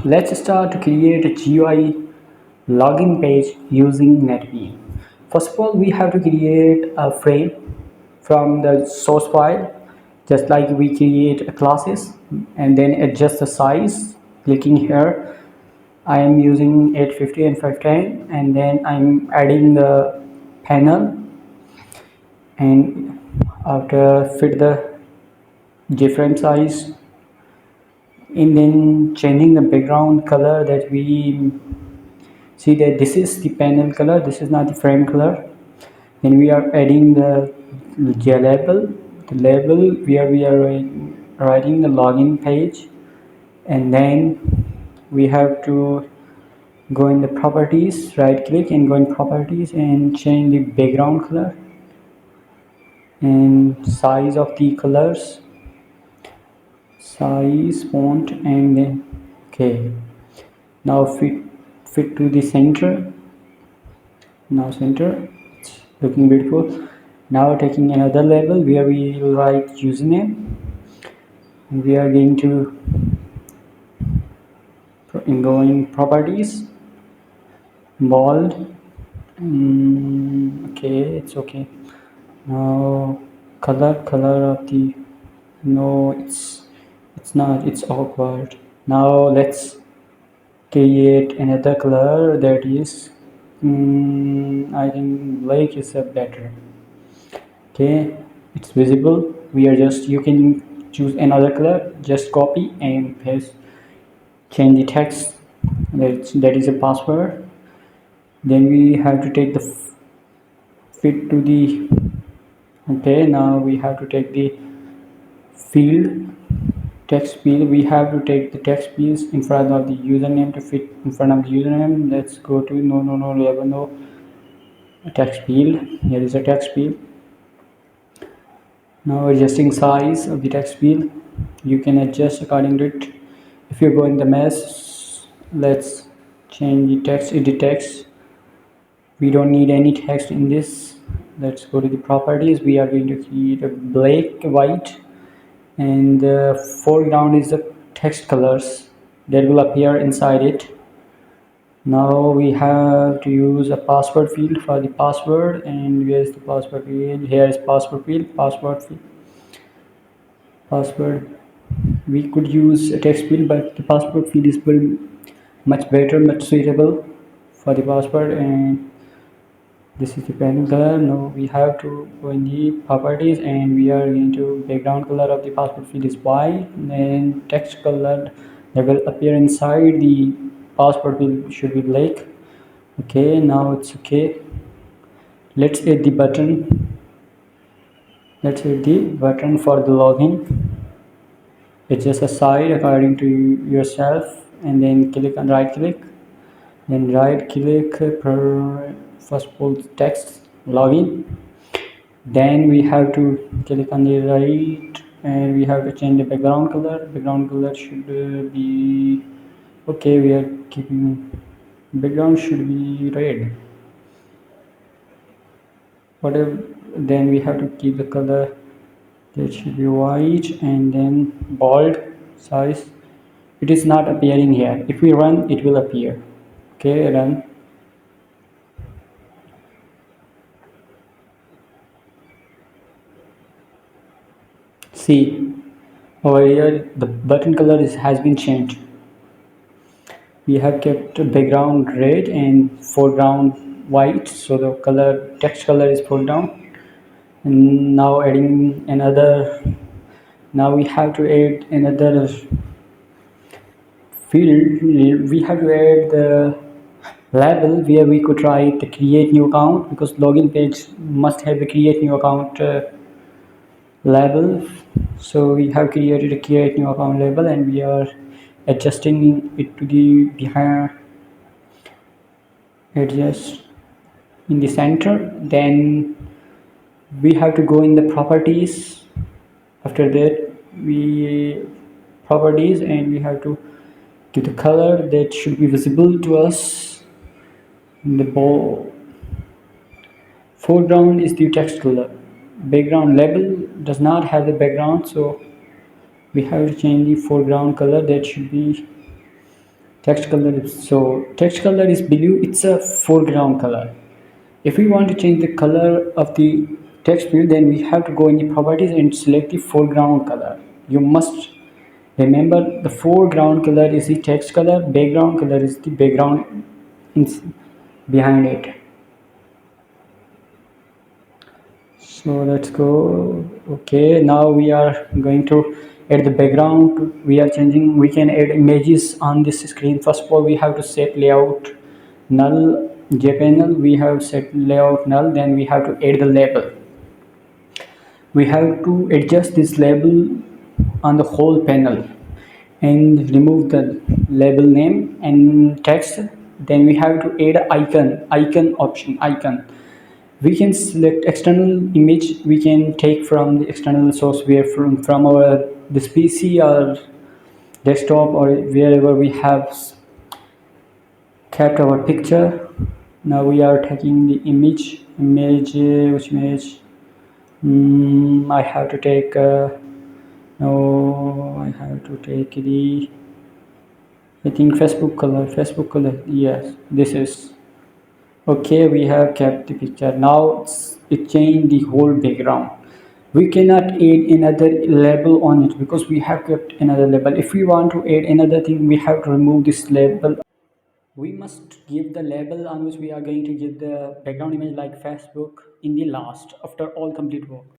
Let's start to create a GUI login page using Netbean. First of all, we have to create a frame from the source file, just like we create a classes, and then adjust the size. Clicking here, I am using 850 and 510, and then I'm adding the panel, and after fit the different size, and then changing the background color that we see that this is the panel color, this is not the frame color. Then we are adding the JLabel, the label where we are writing the login page, and then we have to go in the properties, right click and go in properties and change the background color and size of the colors, size, font, and then okay. Now fit to the center. Now center, it's looking beautiful. Now taking another label where we will write username, and we are going to go in properties, bold, okay, it's okay. Now color of the, no, it's not, it's awkward. Now let's create another color that is I think black is a better. Okay, it's visible. We are just, you can choose another color, just copy and paste, change the text, that is a password. Then we have to take the fit to the, okay, now we have to take the field, text field. We have to take the text fields in front of the username to fit in front of the username. Let's go to no text field. Here is a text field. Now adjusting size of the text field, you can adjust according to it. If you go in the mesh, let's change the text, edit text. We don't need any text in this. Let's go to the properties. We are going to create a black, white, and the foreground is the text colors that will appear inside it. Now we have to use a password field for the password, and where is the password field? Here is password field, password field, password. We could use a text field, but the password field is very much better, much suitable for the password. And this is the panel color. Now we have to go in the properties, and we are going to background color of the password field is white, and text color that will appear inside the password field should be black. Okay, now it's okay. Let's add the button. Let's add the button for the login. It's just a side according to yourself, and then click on right click, then right click per first pull text login. Then we have to click on the right, and we have to change the background color. Background color should be okay. We are keeping background should be red, whatever. Then we have to keep the color, that should be white, and then bold size. It is not appearing here. If we run, it will appear. Okay, run. See, over here the button color has been changed. We have kept background red and foreground white, so the color, text color is foreground. And now adding another, now we have to add another field. We have to add the label where we could write the create new account, because login page must have the create new account label. So we have created a create new account label, and we are adjusting it to the behind, adjust in the center. Then we have to go in the properties. After that, we properties, and we have to give the color that should be visible to us. The foreground is the text color. Background label does not have the background, so we have to change the foreground color. That should be text color is, so text color is blue, it's a foreground color. If we want to change the color of the text field, then we have to go in the properties and select the foreground color. You must remember the foreground color is the text color, background color is the background behind it. So let's go. Okay, now we are going to add the background. We are changing, we can add images on this screen. First of all, we have to set layout null, jpanel, we have set layout null. Then we have to add the label. We have to adjust this label on the whole panel and remove the label name and text. Then we have to add icon option, icon. We can select external image, we can take from the external source, where from our this PC or desktop or wherever we have kept our picture. Now we are taking the image, which image? I have to take no, I have to take the, I think Facebook color, yes, this is okay. We have kept the picture. Now it changed the whole background. We cannot add another label on it because we have kept another label. If we want to add another thing, we have to remove this label. We must give the label on which we are going to give the background image like Facebook in the last, after all complete work.